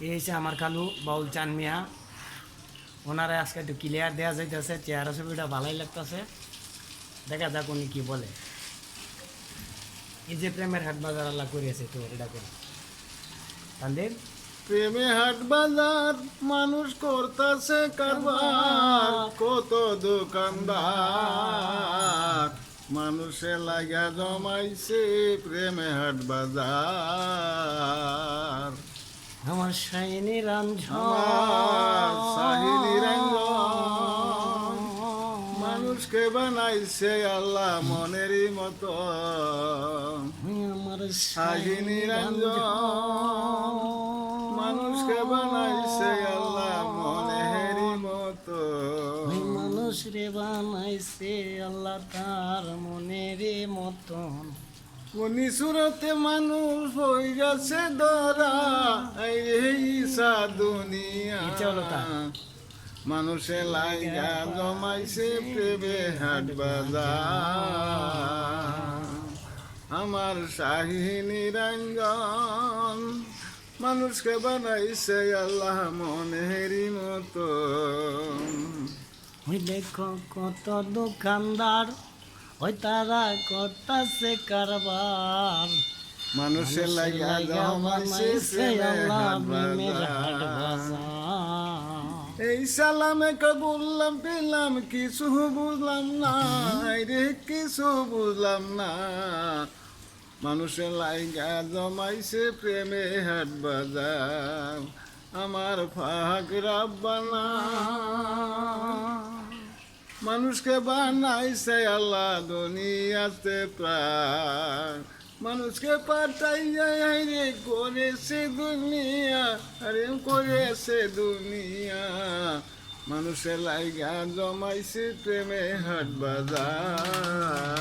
এই হচ্ছে আমার খালু বাউল চান মিয়া। ওনারা আজকে একটু ক্লিয়ার দেওয়া যাইতেছে, চেহারা ছবিটা ভালোই লাগতেছে। দেখা যাক উনি কি বলে। এই যে প্রেমের হাট বাজার আল্লাহ করিয়েছে, তো এটা করে তাদের প্রেমে হাট বাজার মানুষ করতেছে কারবার, কত দোকানদার মানুষে লাগা জমাইছে প্রেমে হাট বাজার। আমার শাইনি আমার শাহিনী রঞ্জন রাঞ্জন মানুষকে বানাইছে আল্লাহ মনেরই মতো। আমার শাহিনী রঞ্জন মানুষকে বানাইছে আল্লাহ মনেরই মতো। মানুষ রে বানাইছে আল্লাহ তার মনের মতন। কোনি সুরতে মানুষ হয়ে গেছে ধরা, এই সা দুনিয়া ইচ্ছা হলো তার। মানুষে লাইগা জমাইছে প্রেমে হাট বাজার। আমার শাহিনী রঞ্জন মানুষকে বানাইছে আল্লাহ মনেরই মতো। ওই দেখো কত দোকানদার, ওই তারা করতাছে কারবার। মানুষে লাইগা জমাইছে প্রেমে হাট বাজার। এই সালামে কবুললাম পেলাম কিছু বুঝলাম না, রে কিছু বুঝলাম না। মানুষের লাইগা জমাইছে প্রেমে হাট বাজার। আমার ফাঁক রাব্বানা মানুষকে বানাইছে আল্লাহ দুনিয়াতে প্রাণ। মানুষকে পাঠাইয়া রে করেছে দুনিয়া, আরে করেছে দুনিয়া। মানুষের লাইগা জমাইছে প্রেমে হাট বাজার।